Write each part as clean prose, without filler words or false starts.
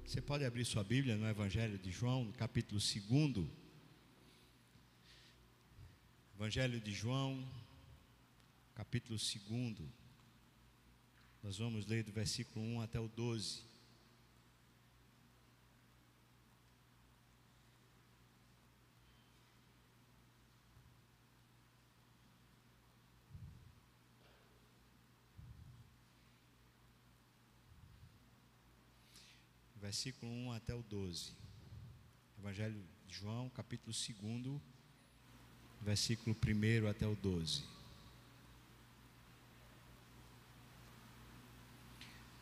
Você pode abrir sua Bíblia no Evangelho de João, no capítulo 2. Evangelho de João, capítulo 2. Nós vamos ler do versículo 1 até o 12. Versículo 1 até o 12. Evangelho de João, capítulo 2, versículo 1 até o 12.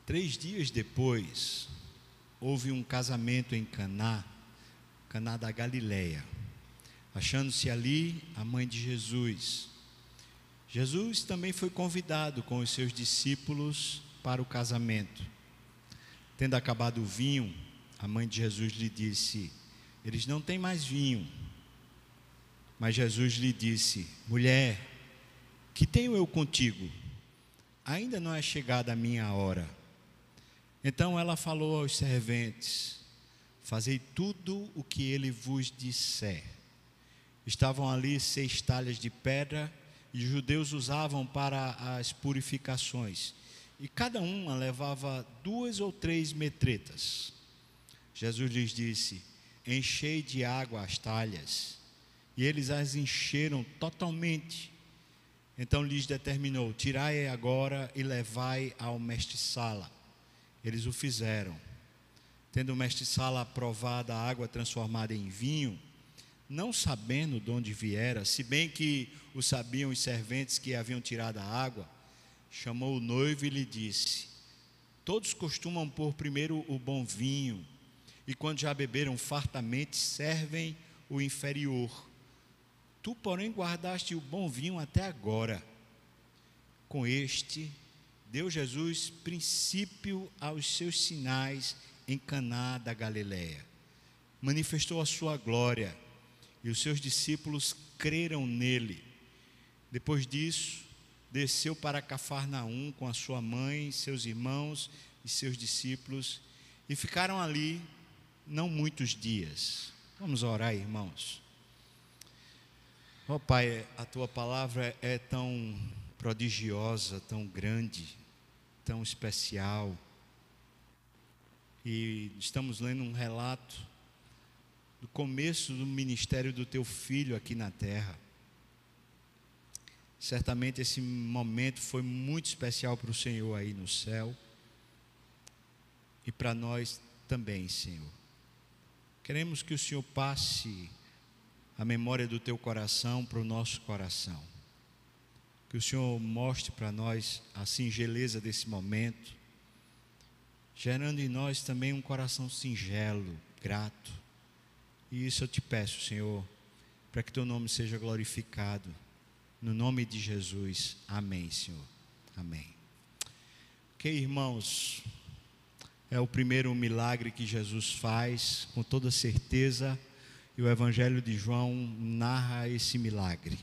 3 dias depois, houve um casamento em Caná da Galileia, achando-se ali a mãe de Jesus. Jesus também foi convidado com os seus discípulos para o casamento. Tendo acabado o vinho, a mãe de Jesus lhe disse: eles não têm mais vinho. Mas Jesus lhe disse: mulher, que tenho eu contigo? Ainda não é chegada a minha hora. Então ela falou aos serventes: fazei tudo o que ele vos disser. Estavam ali 6 talhas de pedra, e os judeus usavam para as purificações, e cada uma levava 2 ou 3 metretas. Jesus lhes disse: enchei de água as talhas. E eles as encheram totalmente. Então lhes determinou: tirai agora e levai ao mestre-sala. Eles o fizeram. Tendo o mestre-sala provado a água transformada em vinho, não sabendo de onde viera, se bem que o sabiam os serventes que haviam tirado a água, chamou o noivo e lhe disse: todos costumam pôr primeiro o bom vinho, e quando já beberam fartamente, servem o inferior. Tu, porém, guardaste o bom vinho até agora. Com este, deu Jesus princípio aos seus sinais em Caná da Galileia. Manifestou a sua glória, e os seus discípulos creram nele. Depois disso, desceu para Cafarnaum com a sua mãe, seus irmãos e seus discípulos, e ficaram ali não muitos dias. Vamos orar, irmãos. Ó Pai, a Tua palavra é tão prodigiosa, tão grande, tão especial, e estamos lendo um relato do começo do ministério do Teu Filho aqui na terra. Certamente esse momento foi muito especial para o Senhor aí no céu, e para nós também, Senhor. Queremos que o Senhor passe a memória do Teu coração para o nosso coração. Que o Senhor mostre para nós a singeleza desse momento, gerando em nós também um coração singelo, grato. E isso eu te peço, Senhor, para que Teu nome seja glorificado. No nome de Jesus, amém, Senhor, amém. Ok, irmãos, é o primeiro milagre que Jesus faz, com toda certeza, e o Evangelho de João narra esse milagre.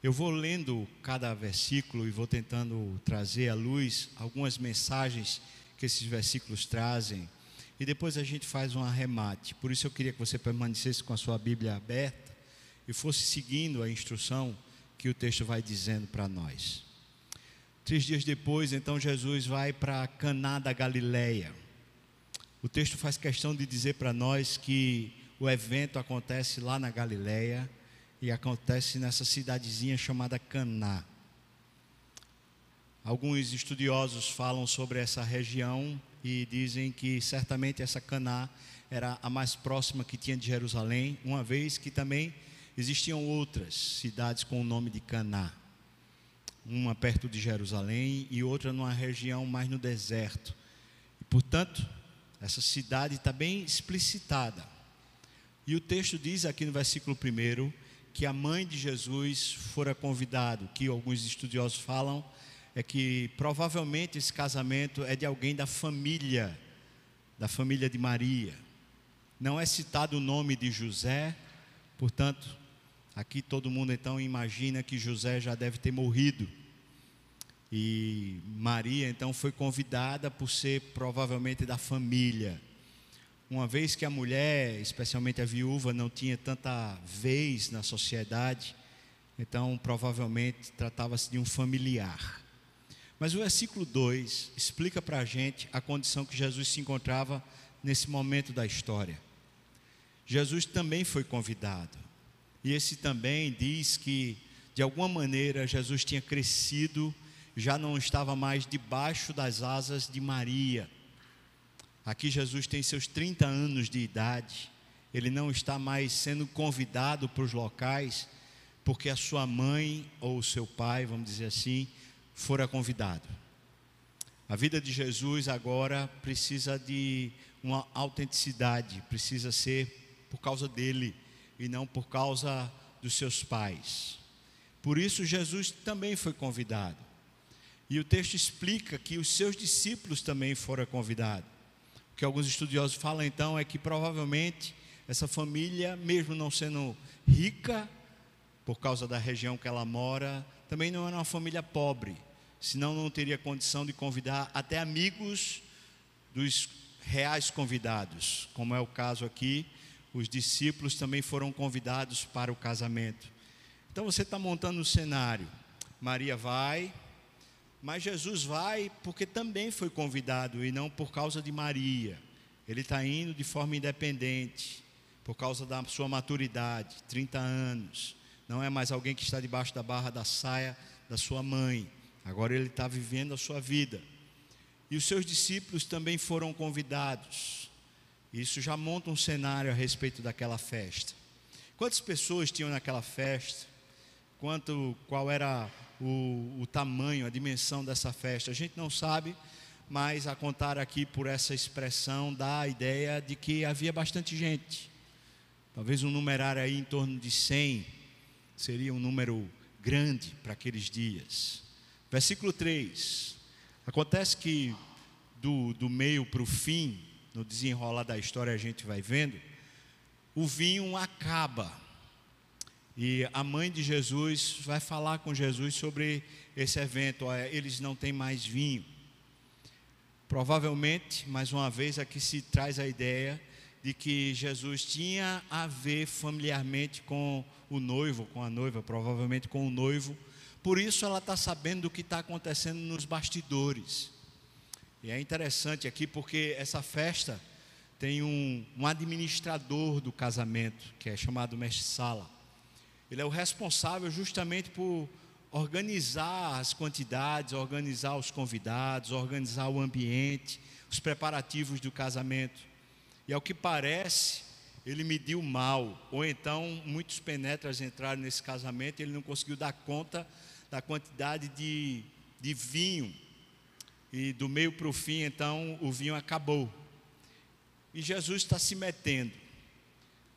Eu vou lendo cada versículo e vou tentando trazer à luz algumas mensagens que esses versículos trazem, e depois a gente faz um arremate. Por isso eu queria que você permanecesse com a sua Bíblia aberta e fosse seguindo a instrução que o texto vai dizendo para nós. 3 dias depois, então, Jesus vai para Caná da Galileia. O texto faz questão de dizer para nós que o evento acontece lá na Galileia e acontece nessa cidadezinha chamada Caná. Alguns estudiosos falam sobre essa região e dizem que certamente essa Caná era a mais próxima que tinha de Jerusalém, uma vez que também existiam outras cidades com o nome de Caná, uma perto de Jerusalém e outra numa região mais no deserto. E, portanto, essa cidade está bem explicitada. E o texto diz aqui no versículo 1 que a mãe de Jesus fora convidada. O que alguns estudiosos falam é que provavelmente esse casamento é de alguém da família de Maria. Não é citado o nome de José, portanto, aqui todo mundo então imagina que José já deve ter morrido. E Maria então foi convidada por ser provavelmente da família. uma vez que a mulher, especialmente a viúva, não tinha tanta vez na sociedade, então provavelmente tratava-se de um familiar. Mas o versículo 2 explica para a gente a condição que Jesus se encontrava nesse momento da história. Jesus também foi convidado, e esse também diz que, de alguma maneira, Jesus tinha crescido, já não estava mais debaixo das asas de Maria. Aqui Jesus tem seus 30 anos de idade, ele não está mais sendo convidado para os locais, porque a sua mãe ou o seu pai, vamos dizer assim, fora convidado. A vida de Jesus agora precisa de uma autenticidade, precisa ser por causa dele e não por causa dos seus pais. Por isso Jesus também foi convidado. E o texto explica que os seus discípulos também foram convidados. O que alguns estudiosos falam então é que provavelmente essa família, mesmo não sendo rica, por causa da região que ela mora, também não era uma família pobre, senão não teria condição de convidar até amigos dos reais convidados, como é o caso aqui. Os discípulos também foram convidados para o casamento. Então você está montando um cenário, Maria vai, mas Jesus vai porque também foi convidado e não por causa de Maria. Ele está indo de forma independente, por causa da sua maturidade, 30 anos. Não é mais alguém que está debaixo da barra da saia da sua mãe. Agora ele está vivendo a sua vida. E os seus discípulos também foram convidados. Isso já monta um cenário a respeito daquela festa. Quantas pessoas tinham naquela festa? Qual era o tamanho, a dimensão dessa festa? A gente não sabe, mas a contar aqui por essa expressão dá a ideia de que havia bastante gente. Talvez um numerário aí em torno de 100 seria um número grande para aqueles dias. Versículo 3. Acontece que do meio para o fim, no desenrolar da história a gente vai vendo, o vinho acaba. E a mãe de Jesus vai falar com Jesus sobre esse evento. Eles não têm mais vinho. Provavelmente, mais uma vez, aqui se traz a ideia de que Jesus tinha a ver familiarmente com o noivo, com a noiva, provavelmente com o noivo. Por isso ela está sabendo do que está acontecendo nos bastidores. E é interessante aqui porque essa festa tem um administrador do casamento, que é chamado mestre-sala. Ele é o responsável justamente por organizar as quantidades, organizar os convidados, organizar o ambiente, os preparativos do casamento. E ao que parece, ele mediu mal, ou então muitos penetras entraram nesse casamento e ele não conseguiu dar conta da quantidade de vinho. E do meio para o fim, então, o vinho acabou. E Jesus está se metendo.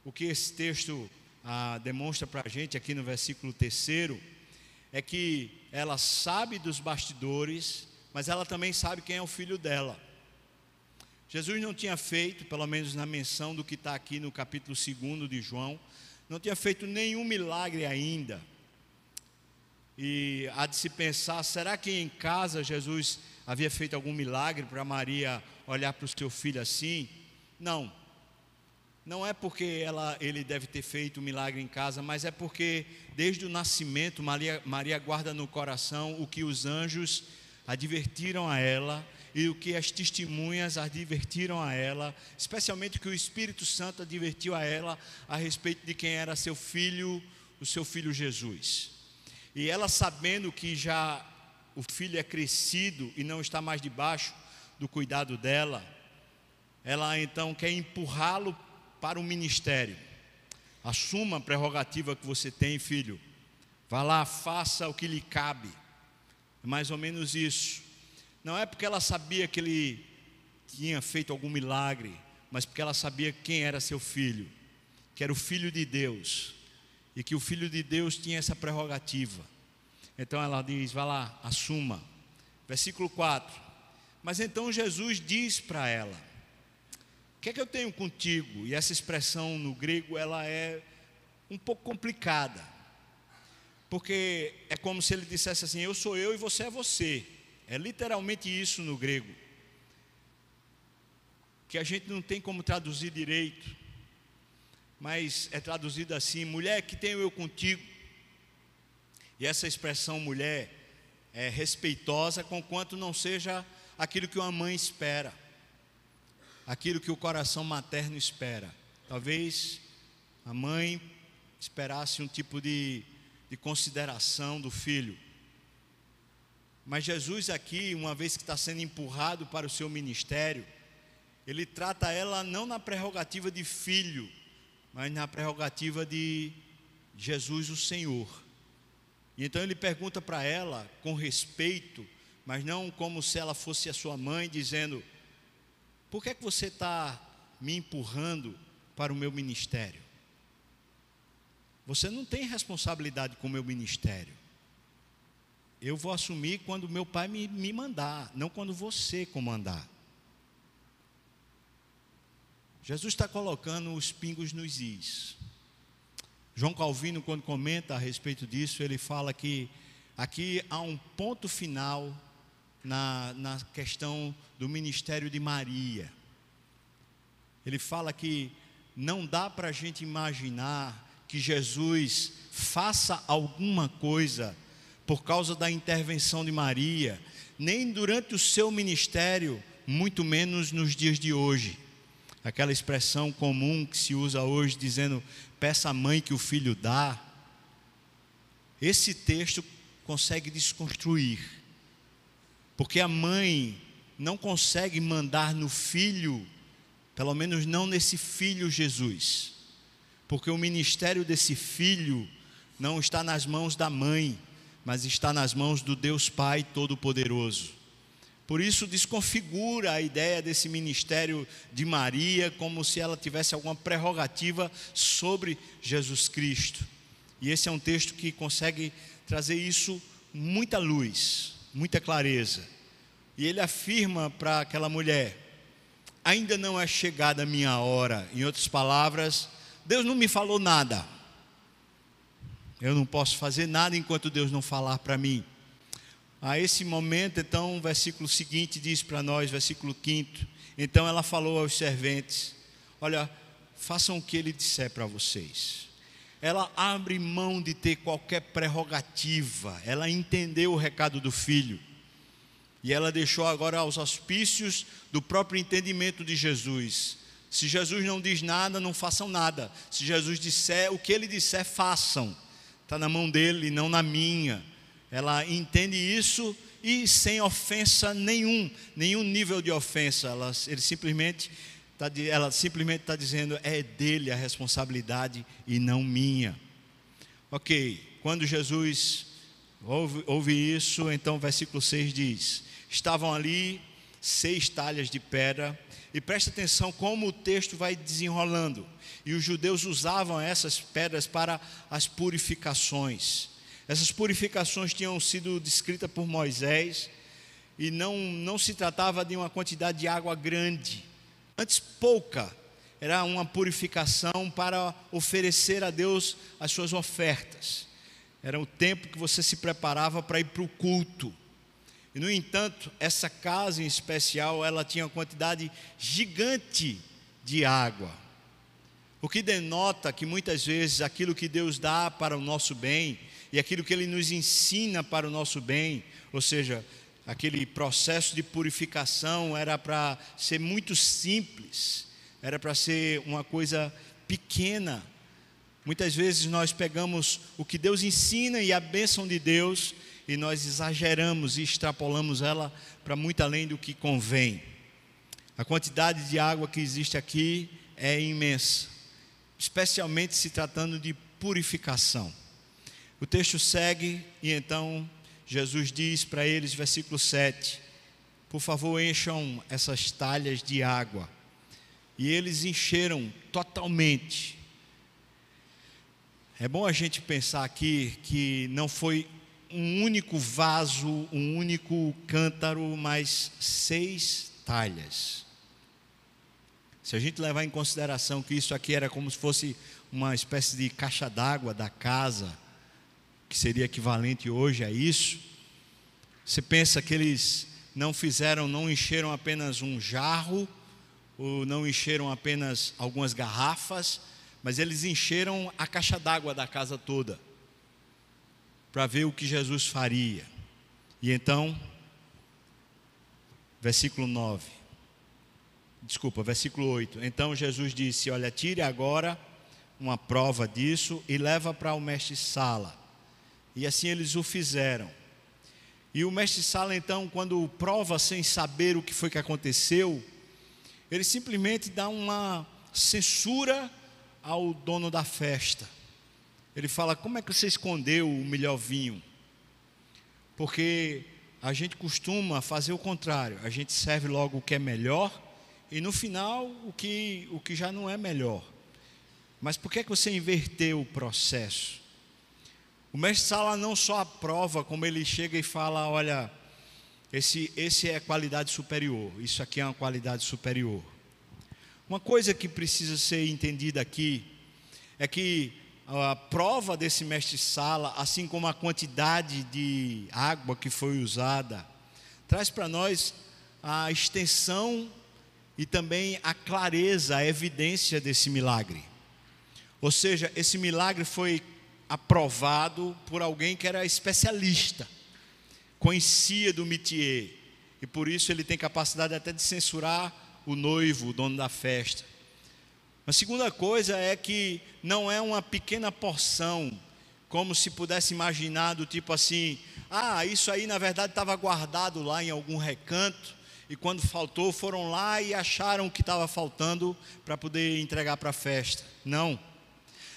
O que esse texto demonstra para a gente aqui no versículo 3 é que ela sabe dos bastidores, mas ela também sabe quem é o filho dela. Jesus não tinha feito, pelo menos na menção do que está aqui no capítulo 2 de João, não tinha feito nenhum milagre ainda. E há de se pensar, será que em casa Jesus havia feito algum milagre para Maria olhar para o seu filho assim? Não. Não é porque ele deve ter feito um milagre em casa, mas é porque desde o nascimento Maria guarda no coração o que os anjos advertiram a ela e o que as testemunhas advertiram a ela, especialmente o que o Espírito Santo advertiu a ela a respeito de quem era seu filho, o seu filho Jesus. E ela, sabendo que já o filho é crescido e não está mais debaixo do cuidado dela, ela então quer empurrá-lo para o ministério. Assuma a prerrogativa que você tem, filho. Vá lá, faça o que lhe cabe. É mais ou menos isso. Não é porque ela sabia que ele tinha feito algum milagre, mas porque ela sabia quem era seu filho, que era o Filho de Deus, e que o Filho de Deus tinha essa prerrogativa. Então ela diz, vá lá, assuma. Versículo 4. Mas então Jesus diz para ela, o que é que eu tenho contigo? E essa expressão no grego, ela é um pouco complicada, porque é como se ele dissesse assim, eu sou eu e você é você. É literalmente isso no grego. que a gente não tem como traduzir direito, mas é traduzido assim: mulher, que tenho eu contigo. E essa expressão mulher é respeitosa, conquanto não seja aquilo que uma mãe espera, aquilo que o coração materno espera. Talvez a mãe esperasse um tipo de consideração do filho. Mas Jesus aqui, uma vez que está sendo empurrado para o seu ministério, ele trata ela não na prerrogativa de filho, mas na prerrogativa de Jesus o Senhor. E então ele pergunta para ela com respeito, mas não como se ela fosse a sua mãe, dizendo: por que é que você está me empurrando para o meu ministério? Você não tem responsabilidade com o meu ministério. Eu vou assumir quando meu pai me mandar, não quando você comandar. Jesus está colocando os pingos nos is. João Calvino, quando comenta a respeito disso, ele fala que aqui há um ponto final na questão do ministério de Maria. Ele fala que não dá para a gente imaginar que Jesus faça alguma coisa por causa da intervenção de Maria, nem durante o seu ministério, muito menos nos dias de hoje. Aquela expressão comum que se usa hoje, dizendo: peça à mãe que o filho dá. Esse texto consegue desconstruir, porque a mãe não consegue mandar no filho, pelo menos não nesse filho Jesus, porque o ministério desse filho não está nas mãos da mãe, mas está nas mãos do Deus Pai Todo-Poderoso. Por isso desconfigura a ideia desse ministério de Maria como se ela tivesse alguma prerrogativa sobre Jesus Cristo. E esse é um texto que consegue trazer isso muita luz, muita clareza. E ele afirma para aquela mulher: ainda não é chegada a minha hora. Em outras palavras, Deus não me falou nada. Eu não posso fazer nada enquanto Deus não falar para mim. A esse momento, então, o versículo seguinte diz para nós, versículo 5: então ela falou aos serventes: olha, façam o que ele disser para vocês. Ela abre mão de ter qualquer prerrogativa, ela entendeu o recado do filho, e ela deixou agora aos auspícios do próprio entendimento de Jesus. Se Jesus não diz nada, não façam nada. Se Jesus disser, o que ele disser, façam. Está na mão dele e não na minha. Ela entende isso e sem ofensa nenhum nível de ofensa. Ela simplesmente está dizendo: é dele a responsabilidade e não minha. Ok, quando Jesus ouve isso, então o versículo 6 diz: estavam ali 6 talhas de pedra. E presta atenção como o texto vai desenrolando. E os judeus usavam essas pedras para as purificações. Essas purificações tinham sido descritas por Moisés, e não se tratava de uma quantidade de água grande, antes pouca. Era uma purificação para oferecer a Deus as suas ofertas. Era o tempo que você se preparava para ir para o culto. E no entanto, essa casa em especial, ela tinha uma quantidade gigante de água, o que denota que muitas vezes aquilo que Deus dá para o nosso bem e aquilo que Ele nos ensina para o nosso bem, ou seja, aquele processo de purificação era para ser muito simples, era para ser uma coisa pequena. Muitas vezes nós pegamos o que Deus ensina e a bênção de Deus e nós exageramos e extrapolamos ela para muito além do que convém. A quantidade de água que existe aqui é imensa, especialmente se tratando de purificação. O texto segue e então Jesus diz para eles, versículo 7, por favor encham essas talhas de água. E eles encheram totalmente. É bom a gente pensar aqui que não foi um único vaso, um único cântaro, mas 6 talhas. Se a gente levar em consideração que isso aqui era como se fosse uma espécie de caixa d'água da casa, que seria equivalente hoje a isso, você pensa que eles não encheram apenas um jarro ou não encheram apenas algumas garrafas, mas eles encheram a caixa d'água da casa toda, para ver o que Jesus faria. E então, versículo 8. Então Jesus disse: olha, tire agora uma prova disso e leva para o mestre-sala. E assim eles o fizeram. E o mestre-sala então, quando prova sem saber o que foi que aconteceu, ele simplesmente dá uma censura ao dono da festa. Ele fala: como é que você escondeu o melhor vinho? Porque a gente costuma fazer o contrário, a gente serve logo o que é melhor e no final o que já não é melhor. Mas por que você inverteu o processo? O mestre-sala não só aprova, como ele chega e fala: olha, esse é qualidade superior, isso aqui é uma qualidade superior. Uma coisa que precisa ser entendida aqui é que a prova desse mestre-sala, assim como a quantidade de água que foi usada, traz para nós a extensão e também a clareza, a evidência desse milagre. Ou seja, esse milagre foi aprovado por alguém que era especialista, conhecia do métier, e por isso ele tem capacidade até de censurar o noivo, o dono da festa. A segunda coisa é que não é uma pequena porção, como se pudesse imaginar, do tipo assim: isso aí na verdade estava guardado lá em algum recanto, e quando faltou foram lá e acharam o que estava faltando para poder entregar para a festa. Não,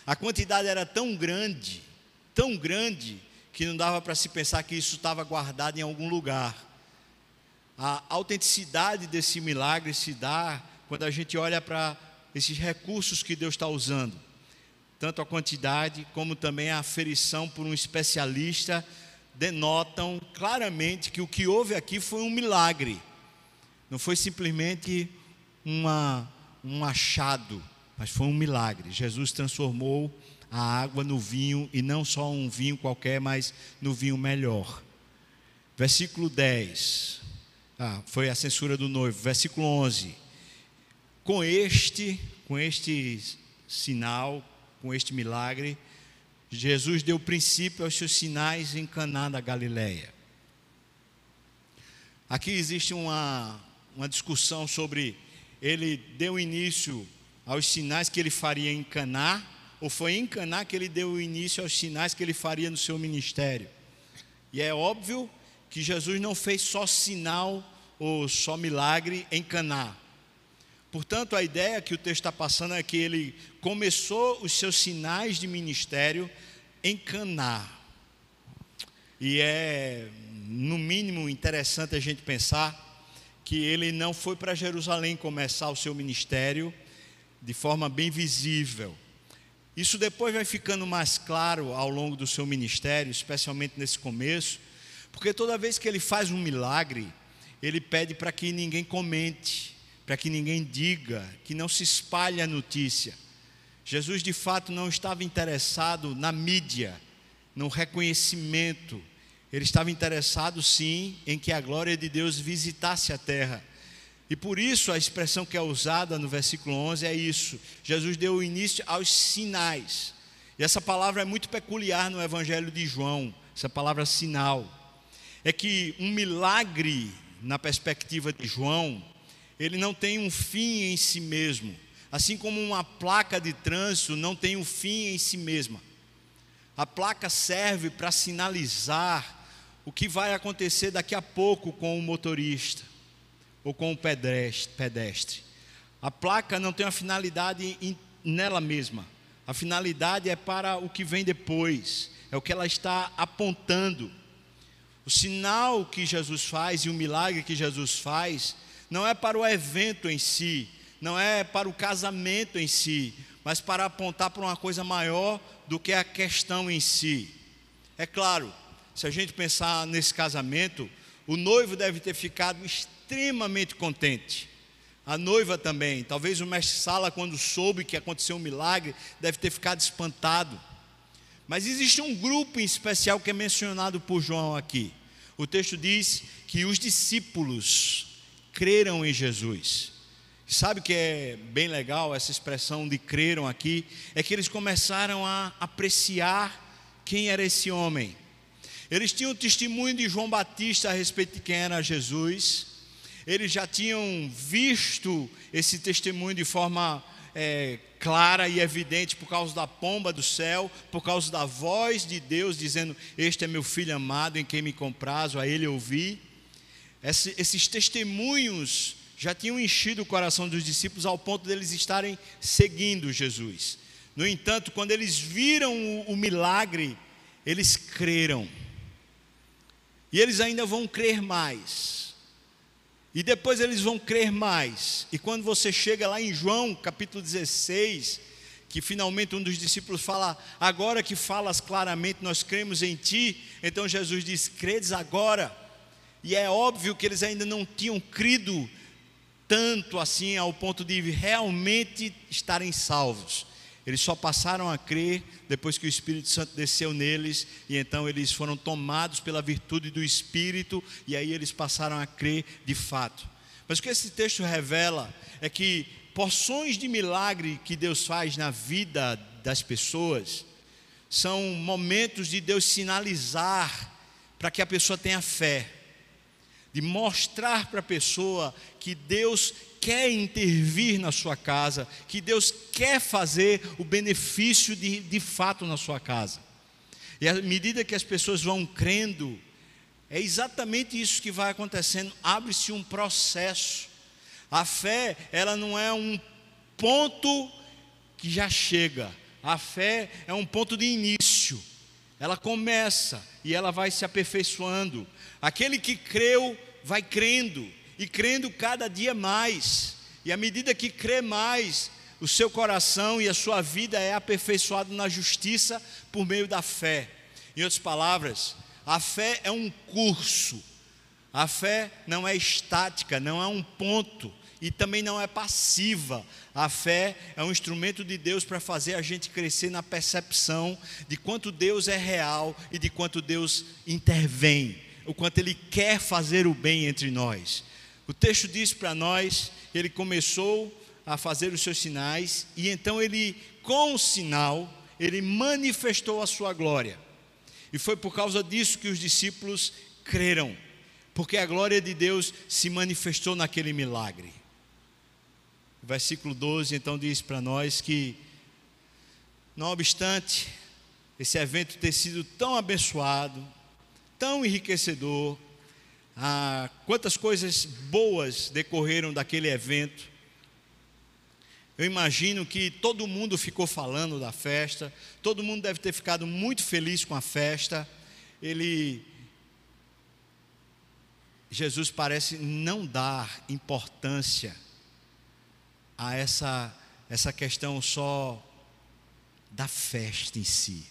a quantidade era tão grande, que não dava para se pensar que isso estava guardado em algum lugar. A autenticidade desse milagre se dá quando a gente olha para esses recursos que Deus está usando. Tanto a quantidade como também a aferição por um especialista denotam claramente que o que houve aqui foi um milagre. Não foi simplesmente um achado, mas foi um milagre. Jesus transformou a água no vinho, e não só um vinho qualquer, mas no vinho melhor. Versículo 10. Foi a censura do noivo. Versículo 11. Com este sinal, com este milagre, Jesus deu princípio aos seus sinais em Caná da Galileia. Aqui existe uma discussão sobre ele deu início aos sinais que ele faria em Caná, ou foi em Caná que ele deu início aos sinais que ele faria no seu ministério. E é óbvio que Jesus não fez só sinal ou só milagre em Caná. Portanto, a ideia que o texto está passando é que ele começou os seus sinais de ministério em Caná. E é, no mínimo, interessante a gente pensar que ele não foi para Jerusalém começar o seu ministério de forma bem visível. Isso depois vai ficando mais claro ao longo do seu ministério, especialmente nesse começo, porque toda vez que ele faz um milagre, ele pede para que ninguém comente, para que ninguém diga, que não se espalhe a notícia. Jesus de fato não estava interessado na mídia, no reconhecimento. Ele estava interessado sim em que a glória de Deus visitasse a terra. E por isso a expressão que é usada no versículo 11 é isso: Jesus deu início aos sinais. E essa palavra é muito peculiar no Evangelho de João, essa palavra sinal. É que um milagre, na perspectiva de João, ele não tem um fim em si mesmo, assim como uma placa de trânsito não tem um fim em si mesma. A placa serve para sinalizar o que vai acontecer daqui a pouco com o motorista ou com o pedestre. A placa não tem uma finalidade nela mesma. A finalidade é para o que vem depois, é o que ela está apontando. O sinal que Jesus faz e o milagre que Jesus faz não é para o evento em si, não é para o casamento em si, mas para apontar para uma coisa maior do que a questão em si. É claro, se a gente pensar nesse casamento, o noivo deve ter ficado extremamente contente. A noiva também. Talvez o mestre-sala, quando soube que aconteceu um milagre, deve ter ficado espantado. Mas existe um grupo em especial que é mencionado por João aqui. O texto diz que os discípulos creram em Jesus. Sabe o que é bem legal, essa expressão de creram aqui? É que eles começaram a apreciar quem era esse homem. Eles tinham o testemunho de João Batista a respeito de quem era Jesus. Eles já tinham visto esse testemunho de forma clara e evidente por causa da pomba do céu, por causa da voz de Deus dizendo: este é meu filho amado em quem me comprazo, a ele ouvi. Esses testemunhos já tinham enchido o coração dos discípulos ao ponto deles estarem seguindo Jesus. No entanto, quando eles viram o milagre, eles creram. E eles ainda vão crer mais. E depois eles vão crer mais. E quando você chega lá em João, capítulo 16, que finalmente um dos discípulos fala: agora que falas claramente, nós cremos em ti. Então Jesus diz: credes agora. E é óbvio que eles ainda não tinham crido tanto assim ao ponto de realmente estarem salvos. Eles só passaram a crer depois que o Espírito Santo desceu neles, e então eles foram tomados pela virtude do Espírito, e aí eles passaram a crer de fato. Mas o que esse texto revela é que porções de milagre que Deus faz na vida das pessoas são momentos de Deus sinalizar para que a pessoa tenha fé, de mostrar para a pessoa que Deus quer intervir na sua casa, que Deus quer fazer o benefício de fato na sua casa. E à medida que as pessoas vão crendo, é exatamente isso que vai acontecendo, abre-se um processo. A fé, ela não é um ponto que já chega, a fé é um ponto de início. Ela começa e ela vai se aperfeiçoando. Aquele que creu vai crendo, e crendo cada dia mais. E à medida que crê mais, o seu coração e a sua vida é aperfeiçoado na justiça por meio da fé. Em outras palavras, a fé é um curso. A fé não é estática, não é um ponto, e também não é passiva. A fé é um instrumento de Deus para fazer a gente crescer na percepção de quanto Deus é real e de quanto Deus intervém, o quanto Ele quer fazer o bem entre nós. O texto diz para nós que Ele começou a fazer os seus sinais, e então Ele, com o sinal, Ele manifestou a sua glória. E foi por causa disso que os discípulos creram, porque a glória de Deus se manifestou naquele milagre. O versículo 12 então diz para nós que, não obstante esse evento ter sido tão abençoado, tão enriquecedor, quantas coisas boas decorreram daquele evento. Eu imagino que todo mundo ficou falando da festa, todo mundo deve ter ficado muito feliz com a festa. Jesus parece não dar importância a essa questão só da festa em si.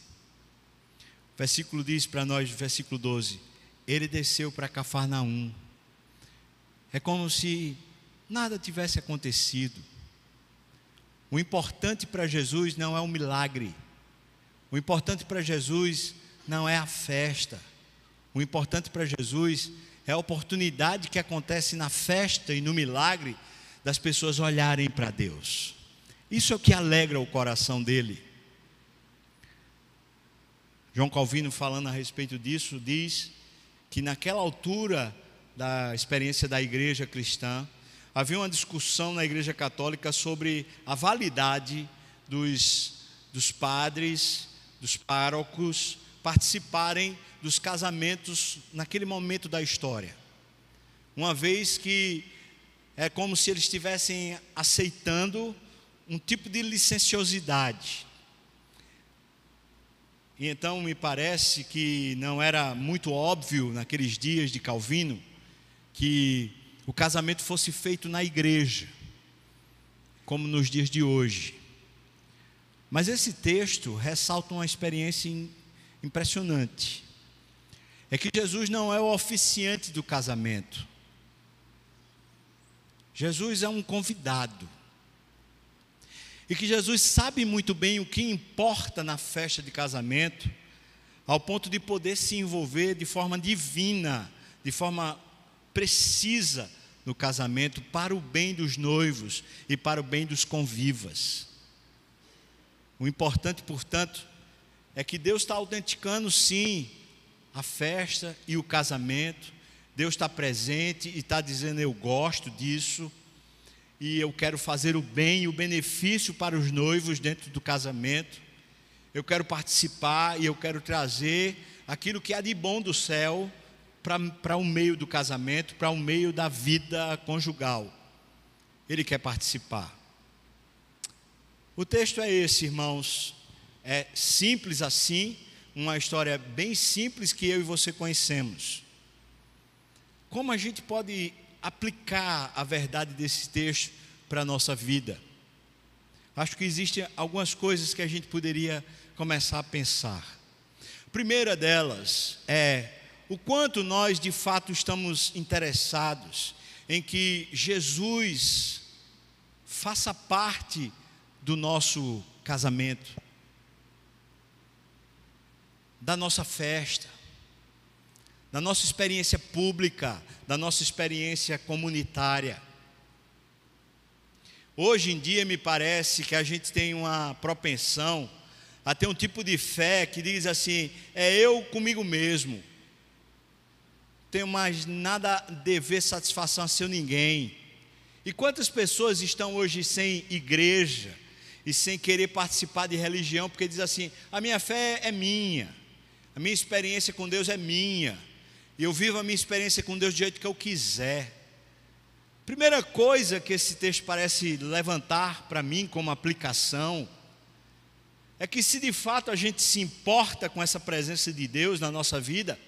O versículo diz para nós, versículo 12: Ele desceu para Cafarnaum. É como se nada tivesse acontecido. O importante para Jesus não é o milagre. O importante para Jesus não é a festa. O importante para Jesus é a oportunidade que acontece na festa e no milagre das pessoas olharem para Deus. Isso é o que alegra o coração dele. João Calvino, falando a respeito disso, diz que naquela altura da experiência da igreja cristã, havia uma discussão na igreja católica sobre a validade dos padres, dos párocos, participarem dos casamentos naquele momento da história. Uma vez que é como se eles estivessem aceitando um tipo de licenciosidade. E então me parece que não era muito óbvio naqueles dias de Calvino que o casamento fosse feito na igreja, como nos dias de hoje. Mas esse texto ressalta uma experiência impressionante. É que Jesus não é o oficiante do casamento. Jesus é um convidado. E que Jesus sabe muito bem o que importa na festa de casamento, ao ponto de poder se envolver de forma divina, de forma precisa, no casamento para o bem dos noivos e para o bem dos convivas. O importante, portanto, é que Deus está autenticando sim a festa e o casamento. Deus está presente e está dizendo: eu gosto disso, e eu quero fazer o bem e o benefício para os noivos dentro do casamento. Eu quero participar e eu quero trazer aquilo que há de bom do céu para o meio do casamento, para o meio da vida conjugal. Ele quer participar. O texto é esse, irmãos. É simples assim, uma história bem simples que eu e você conhecemos. Como a gente pode aplicar a verdade desse texto para a nossa vida? Acho que existem algumas coisas que a gente poderia começar a pensar. A primeira delas é o quanto nós de fato estamos interessados em que Jesus faça parte do nosso casamento, da nossa festa, da nossa experiência pública, da nossa experiência comunitária. Hoje em dia me parece que a gente tem uma propensão a ter um tipo de fé que diz assim: é eu comigo mesmo, tenho mais nada a dever satisfação a seu ninguém. E quantas pessoas estão hoje sem igreja e sem querer participar de religião, porque diz assim: a minha fé é minha, a minha experiência com Deus é minha, e eu vivo a minha experiência com Deus do jeito que eu quiser. Primeira coisa que esse texto parece levantar para mim como aplicação é que, se de fato a gente se importa com essa presença de Deus na nossa vida,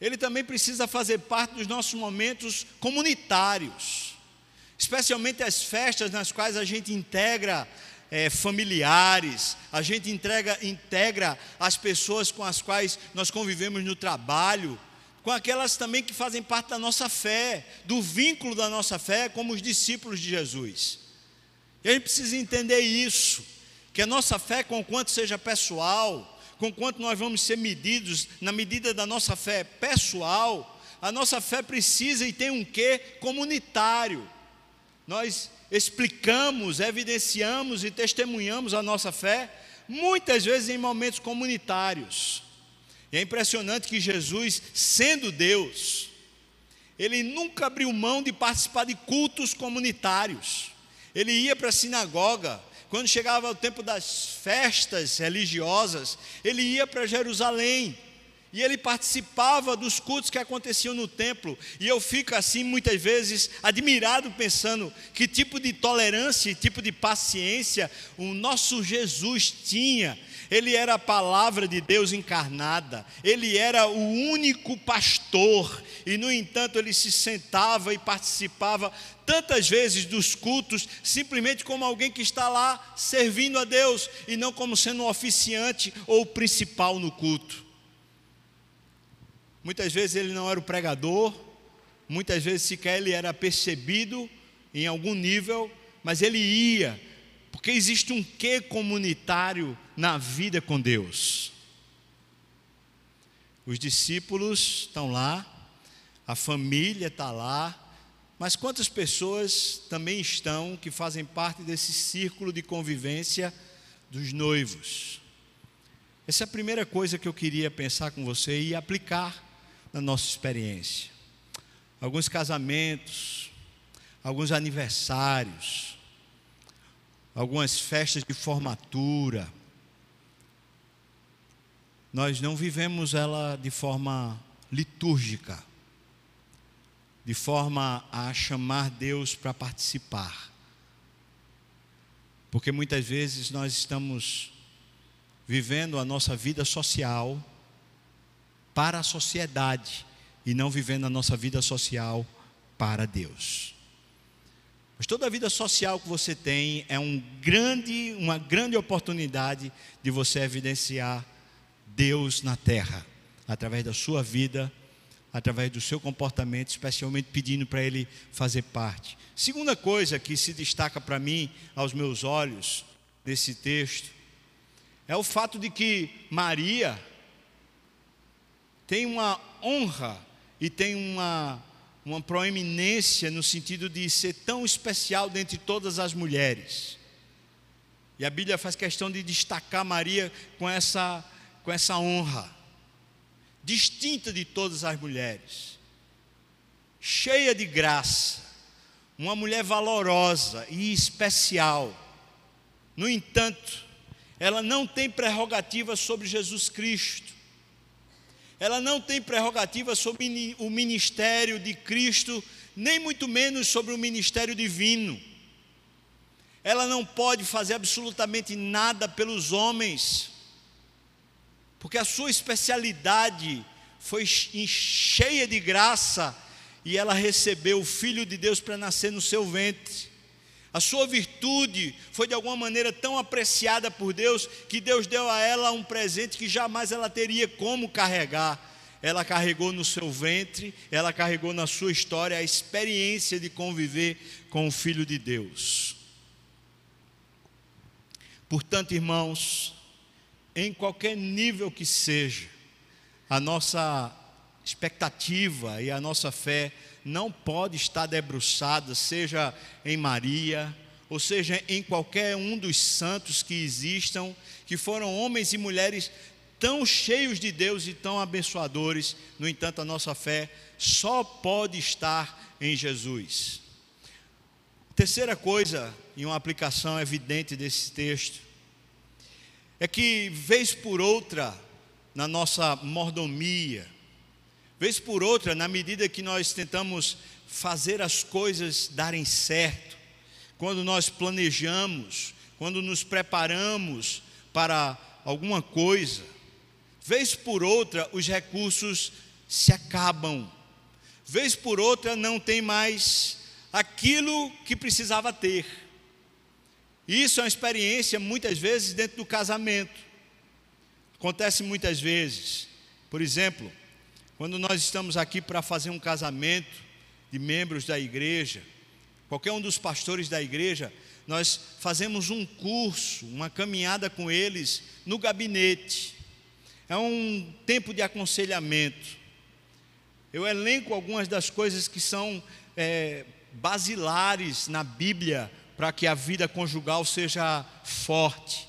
Ele também precisa fazer parte dos nossos momentos comunitários, especialmente as festas nas quais a gente integra familiares, a gente integra as pessoas com as quais nós convivemos no trabalho, com aquelas também que fazem parte da nossa fé, do vínculo da nossa fé, como os discípulos de Jesus. E a gente precisa entender isso, que a nossa fé, conquanto seja pessoal, conquanto nós vamos ser medidos na medida da nossa fé pessoal, a nossa fé precisa e tem um quê comunitário. Nós explicamos, evidenciamos e testemunhamos a nossa fé, muitas vezes em momentos comunitários. E é impressionante que Jesus, sendo Deus, Ele nunca abriu mão de participar de cultos comunitários. Ele ia para a sinagoga. Quando chegava o tempo das festas religiosas, Ele ia para Jerusalém, e Ele participava dos cultos que aconteciam no templo. E eu fico assim muitas vezes admirado, pensando que tipo de tolerância e tipo de paciência o nosso Jesus tinha. Ele era a palavra de Deus encarnada, Ele era o único pastor, e no entanto Ele se sentava e participava tantas vezes dos cultos, simplesmente como alguém que está lá servindo a Deus, e não como sendo um oficiante ou o principal no culto. Muitas vezes Ele não era o pregador, muitas vezes sequer Ele era percebido em algum nível, mas Ele ia, porque existe um quê comunitário na vida com Deus. Os discípulos estão lá, a família está lá, mas quantas pessoas também estão que fazem parte desse círculo de convivência dos noivos? Essa é a primeira coisa que eu queria pensar com você e aplicar na nossa experiência. Alguns casamentos, alguns aniversários, algumas festas de formatura, nós não vivemos ela de forma litúrgica, de forma a chamar Deus para participar, porque muitas vezes nós estamos vivendo a nossa vida social para a sociedade e não vivendo a nossa vida social para Deus. Mas toda a vida social que você tem é uma grande oportunidade de você evidenciar Deus na terra, através da sua vida, através do seu comportamento, especialmente pedindo para Ele fazer parte. Segunda coisa que se destaca para mim, aos meus olhos, nesse texto, é o fato de que Maria tem uma honra e tem uma proeminência no sentido de ser tão especial dentre todas as mulheres. E a Bíblia faz questão de destacar Maria com essa honra, distinta de todas as mulheres, cheia de graça, uma mulher valorosa e especial. No entanto, ela não tem prerrogativa sobre Jesus Cristo. Ela não tem prerrogativa sobre o ministério de Cristo, nem muito menos sobre o ministério divino. Ela não pode fazer absolutamente nada pelos homens, porque a sua especialidade foi cheia de graça, e ela recebeu o Filho de Deus para nascer no seu ventre. A sua virtude foi de alguma maneira tão apreciada por Deus, que Deus deu a ela um presente que jamais ela teria como carregar. Ela carregou no seu ventre, ela carregou na sua história a experiência de conviver com o Filho de Deus. Portanto, irmãos, em qualquer nível que seja, a nossa expectativa e a nossa fé não pode estar debruçada, seja em Maria, ou seja em qualquer um dos santos que existam, que foram homens e mulheres tão cheios de Deus e tão abençoadores. No entanto, a nossa fé só pode estar em Jesus. Terceira coisa, e uma aplicação evidente desse texto, é que vez por outra, na nossa mordomia, vez por outra, na medida que nós tentamos fazer as coisas darem certo, quando nós planejamos, quando nos preparamos para alguma coisa, vez por outra os recursos se acabam, vez por outra não tem mais aquilo que precisava ter. Isso é uma experiência muitas vezes dentro do casamento. Acontece muitas vezes. Por exemplo, quando nós estamos aqui para fazer um casamento de membros da igreja, qualquer um dos pastores da igreja, nós fazemos um curso, uma caminhada com eles no gabinete. É um tempo de aconselhamento. Eu elenco algumas das coisas que são basilares na Bíblia para que a vida conjugal seja forte.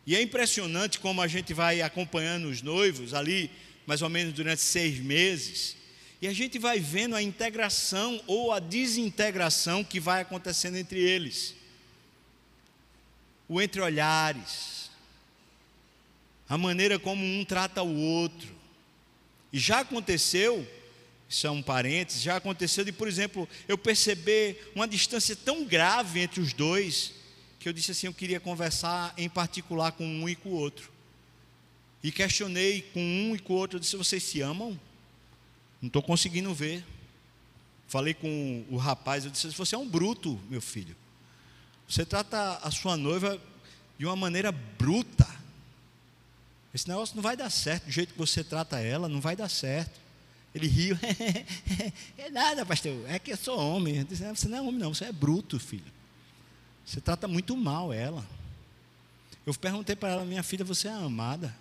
E é impressionante como a gente vai acompanhando os noivos ali, mais ou menos durante 6 meses, e a gente vai vendo a integração ou a desintegração que vai acontecendo entre eles. O entre olhares, a maneira como um trata o outro. E já aconteceu, isso é um parênteses, já aconteceu de, por exemplo, eu perceber uma distância tão grave entre os dois, que eu disse assim, eu queria conversar em particular com um e com o outro. E questionei com um e com o outro, eu disse, vocês se amam? Não estou conseguindo ver. Falei com o rapaz, eu disse, você é um bruto, meu filho. Você trata a sua noiva de uma maneira bruta. Esse negócio não vai dar certo, do jeito que você trata ela, não vai dar certo. Ele riu, é nada, pastor, é que eu sou homem. Eu disse, você não é homem não, você é bruto, filho. Você trata muito mal ela. Eu perguntei para ela, minha filha, você é amada?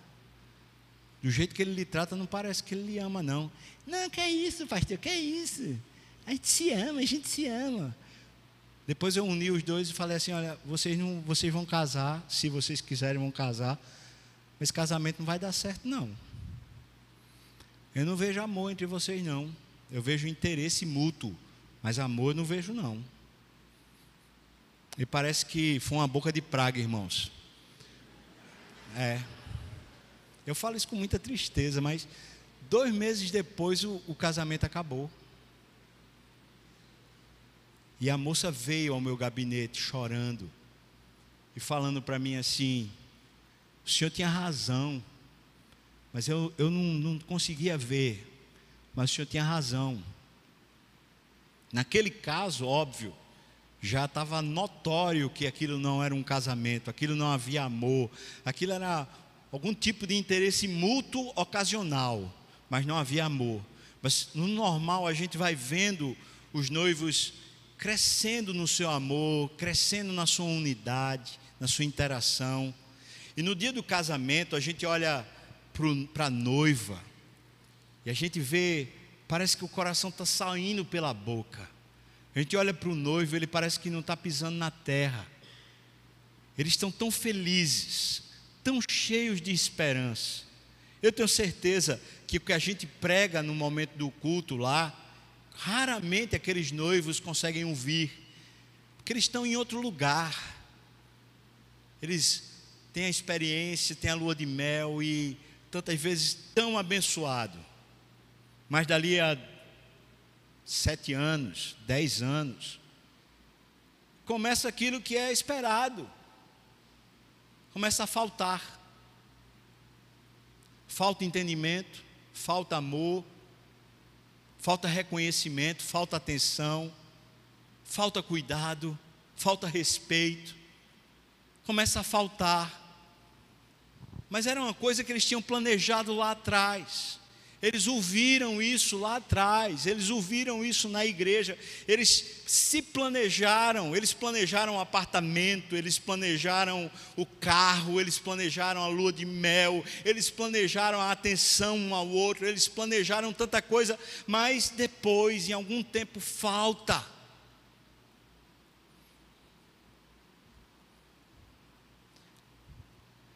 Do jeito que ele lhe trata, não parece que ele lhe ama, não. Não, que é isso, pastor, que é isso? A gente se ama, a gente se ama. Depois eu uni os dois e falei assim, olha, vocês vão casar, se vocês quiserem vão casar, mas esse casamento não vai dar certo, não. Eu não vejo amor entre vocês, não. Eu vejo interesse mútuo, mas amor eu não vejo, não. E parece que foi uma boca de praga, irmãos. Eu falo isso com muita tristeza, mas 2 meses depois o casamento acabou. E a moça veio ao meu gabinete chorando e falando para mim assim, o senhor tinha razão, mas eu não conseguia ver, mas o senhor tinha razão. Naquele caso, óbvio, já estava notório que aquilo não era um casamento, aquilo não havia amor, aquilo era algum tipo de interesse mútuo ocasional, mas não havia amor. Mas no normal a gente vai vendo os noivos crescendo no seu amor, crescendo na sua unidade, na sua interação. E no dia do casamento a gente olha para a noiva e a gente vê parece que o coração está saindo pela boca. A gente olha para o noivo, ele parece que não está pisando na terra. Eles estão tão felizes, tão cheios de esperança. Eu tenho certeza que o que a gente prega no momento do culto lá, raramente aqueles noivos conseguem ouvir, porque eles estão em outro lugar. Eles têm a experiência, têm a lua de mel e tantas vezes tão abençoado. Mas dali a 7 anos, 10 anos, começa aquilo que é esperado. Começa a faltar. Falta entendimento, falta amor, falta reconhecimento, falta atenção, falta cuidado, falta respeito. Começa a faltar. Mas era uma coisa que eles tinham planejado lá atrás. Eles ouviram isso lá atrás, eles ouviram isso na igreja, eles se planejaram, eles planejaram o apartamento, eles planejaram o carro, eles planejaram a lua de mel, eles planejaram a atenção um ao outro, eles planejaram tanta coisa, mas depois, em algum tempo, falta.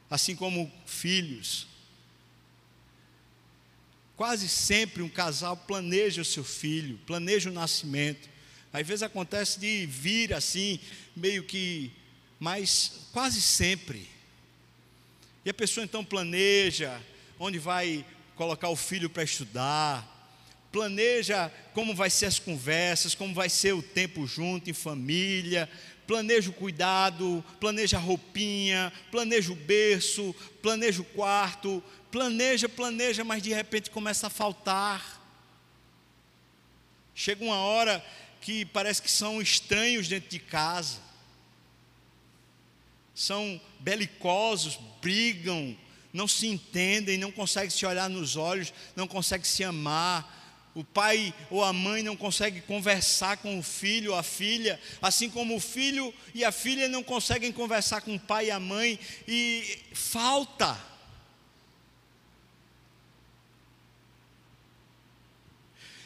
Assim como filhos, quase sempre um casal planeja o seu filho, planeja o nascimento. Às vezes acontece de vir assim, meio que, mas quase sempre. E a pessoa então planeja onde vai colocar o filho para estudar, planeja como vai ser as conversas, como vai ser o tempo junto em família, planeja o cuidado, planeja a roupinha, planeja o berço, planeja o quarto, planeja, mas de repente começa a faltar. Chega uma hora que parece que são estranhos dentro de casa, são belicosos, brigam, não se entendem, não conseguem se olhar nos olhos, não conseguem se amar. O pai ou a mãe não conseguem conversar com o filho ou a filha, assim como o filho e a filha não conseguem conversar com o pai e a mãe, e falta.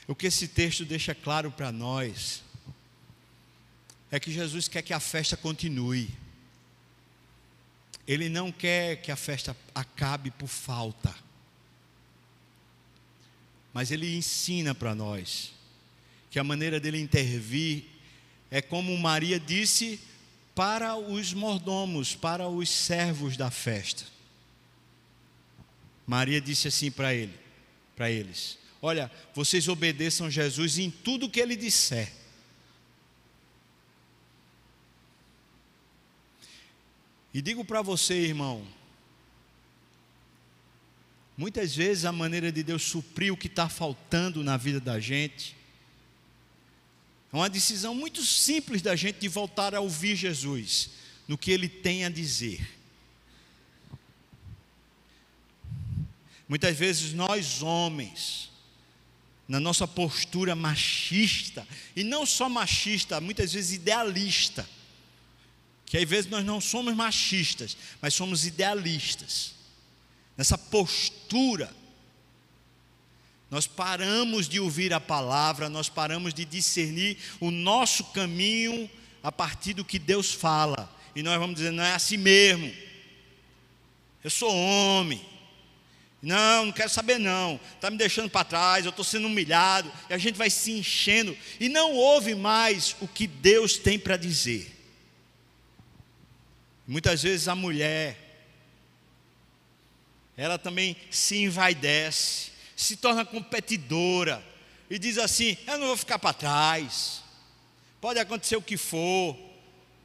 O que esse texto deixa claro para nós é que Jesus quer que a festa continue. Ele não quer que a festa acabe por falta. Mas Ele ensina para nós que a maneira dele intervir é como Maria disse para os mordomos, para os servos da festa. Maria disse assim para eles: olha, vocês obedeçam Jesus em tudo que Ele disser. E digo para você, irmão, muitas vezes a maneira de Deus suprir o que está faltando na vida da gente é uma decisão muito simples da gente de voltar a ouvir Jesus no que Ele tem a dizer. Muitas vezes nós homens, na nossa postura machista, e não só machista, muitas vezes idealista, que às vezes nós não somos machistas, mas somos idealistas. Nessa postura, nós paramos de ouvir a palavra, nós paramos de discernir o nosso caminho a partir do que Deus fala, e nós vamos dizer: não é assim mesmo, eu sou homem, não quero saber não, está me deixando para trás, eu estou sendo humilhado, e a gente vai se enchendo, e não ouve mais o que Deus tem para dizer. Muitas vezes a mulher, ela também se envaidece, se torna competidora, e diz assim: eu não vou ficar para trás, pode acontecer o que for,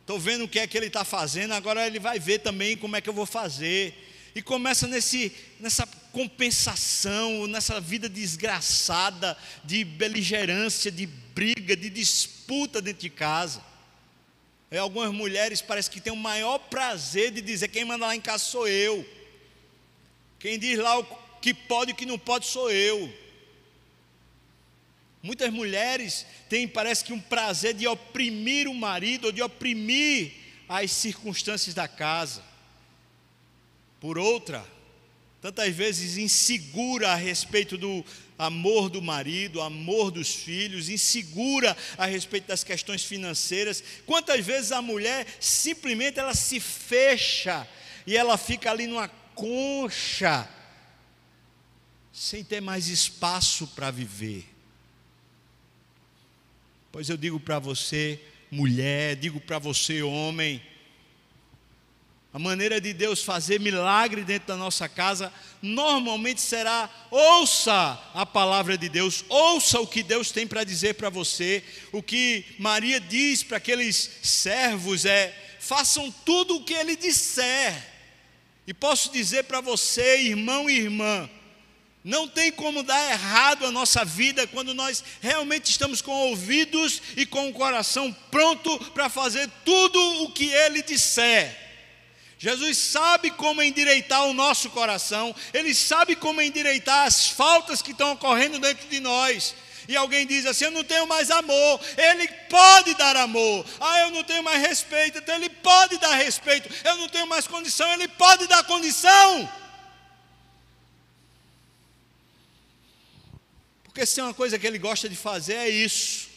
estou vendo o que é que ele está fazendo, agora ele vai ver também como é que eu vou fazer, e começa nessa compensação, nessa vida desgraçada, de beligerância, de briga, de disputa dentro de casa. E algumas mulheres parece que têm o maior prazer de dizer: quem manda lá em casa sou eu, quem diz lá o que pode e o que não pode sou eu. Muitas mulheres têm, parece que, um prazer de oprimir o marido, ou de oprimir as circunstâncias da casa. Por outra, tantas vezes insegura a respeito do amor do marido, amor dos filhos, insegura a respeito das questões financeiras. Quantas vezes a mulher simplesmente ela se fecha e ela fica ali numa concha, sem ter mais espaço para viver. Pois eu digo para você, mulher, digo para você, homem, a maneira de Deus fazer milagre dentro da nossa casa, normalmente será: ouça a palavra de Deus, ouça o que Deus tem para dizer para você. O que Maria diz para aqueles servos é: façam tudo o que Ele disser. E posso dizer para você, irmão e irmã, não tem como dar errado a nossa vida quando nós realmente estamos com ouvidos e com o coração pronto para fazer tudo o que Ele disser. Jesus sabe como endireitar o nosso coração, Ele sabe como endireitar as faltas que estão ocorrendo dentro de nós. E alguém diz assim: eu não tenho mais amor. Ele pode dar amor. Eu não tenho mais respeito. Então Ele pode dar respeito. Eu não tenho mais condição. Ele pode dar condição. Porque se tem uma coisa que Ele gosta de fazer é isso.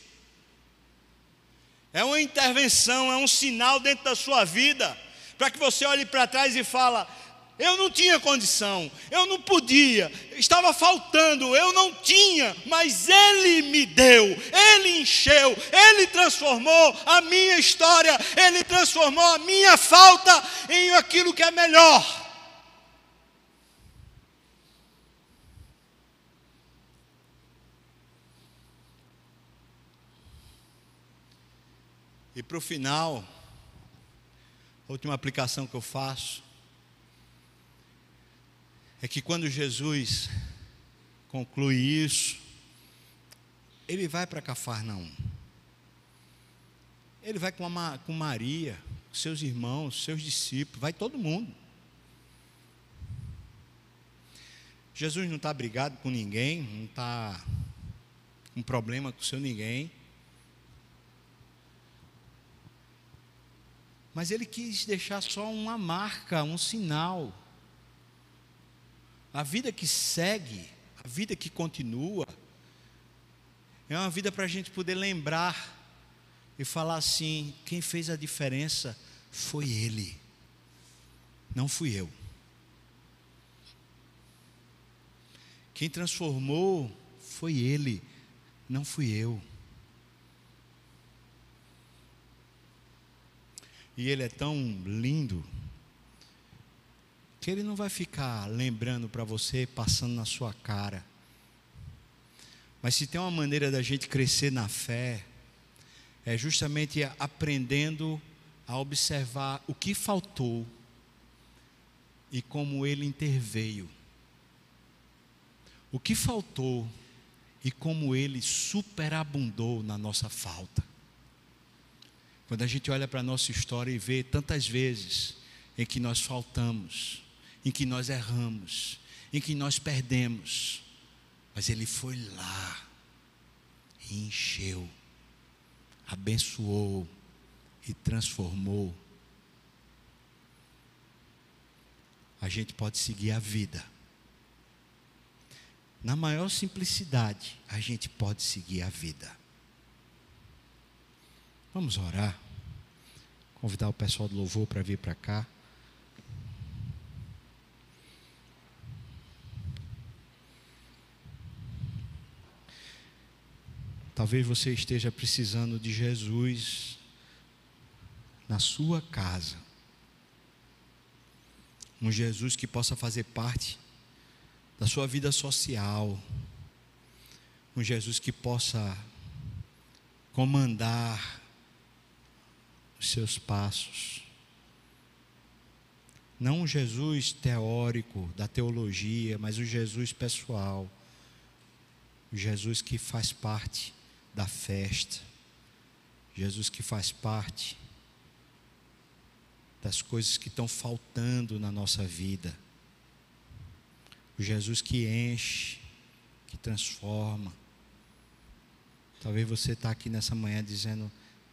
É uma intervenção, é um sinal dentro da sua vida, para que você olhe para trás e fale: eu não tinha condição, eu não podia, estava faltando, eu não tinha, mas Ele me deu, Ele encheu, Ele transformou a minha história, Ele transformou a minha falta em aquilo que é melhor. E para o final, a última aplicação que eu faço é que quando Jesus conclui isso, Ele vai para Cafarnaum. Ele vai com Maria, seus irmãos, seus discípulos, vai todo mundo. Jesus não está brigado com ninguém, não está com problema com seu ninguém. Mas Ele quis deixar só uma marca, um sinal. A vida que segue, a vida que continua, é uma vida para a gente poder lembrar e falar assim: quem fez a diferença foi Ele, não fui eu. Quem transformou foi Ele, não fui eu. E Ele é tão lindo que Ele não vai ficar lembrando para você, passando na sua cara. Mas se tem uma maneira da gente crescer na fé, é justamente aprendendo a observar o que faltou e como Ele interveio. O que faltou e como Ele superabundou na nossa falta. Quando a gente olha para a nossa história e vê tantas vezes em que nós faltamos, em que nós erramos, em que nós perdemos, mas Ele foi lá e encheu, abençoou e transformou. A gente pode seguir a vida. Na maior simplicidade, a gente pode seguir a vida. Vamos orar. Convidar o pessoal do louvor para vir para cá. Talvez você esteja precisando de Jesus na sua casa. Um Jesus que possa fazer parte da sua vida social. Um Jesus que possa comandar os seus passos. Não um Jesus teórico da teologia, mas um Jesus pessoal. O Jesus que faz parte da festa. Jesus que faz parte das coisas que estão faltando na nossa vida. O Jesus que enche, que transforma. Talvez você está aqui nessa manhã dizendo: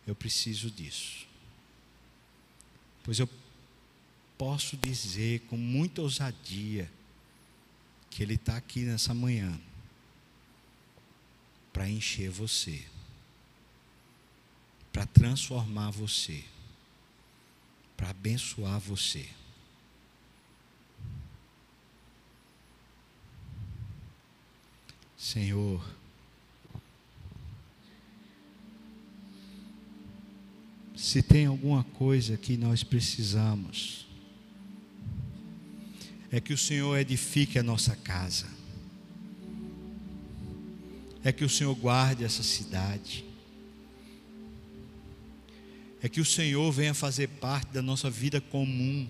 eu preciso disso. Pois eu posso dizer com muita ousadia que Ele está aqui nessa manhã para encher você, para transformar você, para abençoar você. Senhor, se tem alguma coisa que nós precisamos, é que o Senhor edifique a nossa casa, é que o Senhor guarde essa cidade, é que o Senhor venha fazer parte da nossa vida comum,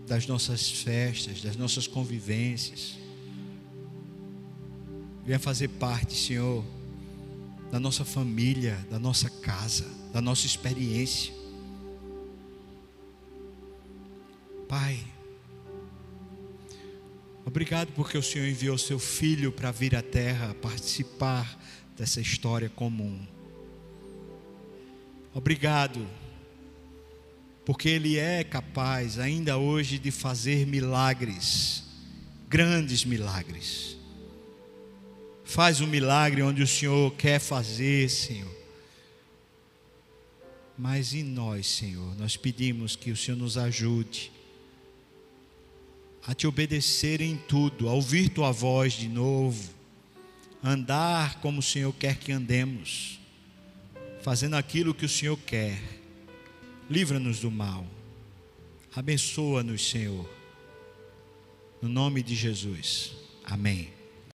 das nossas festas, das nossas convivências. Venha fazer parte, Senhor, da nossa família, da nossa casa, da nossa experiência. Pai, obrigado porque o Senhor enviou seu Filho para vir à terra participar dessa história comum. Obrigado porque Ele é capaz ainda hoje de fazer milagres, grandes milagres. Faz um milagre onde o Senhor quer fazer, Senhor. Mas em nós, Senhor, nós pedimos que o Senhor nos ajude a te obedecer em tudo, a ouvir tua voz de novo, andar como o Senhor quer que andemos, fazendo aquilo que o Senhor quer. Livra-nos do mal. Abençoa-nos, Senhor. No nome de Jesus. Amém.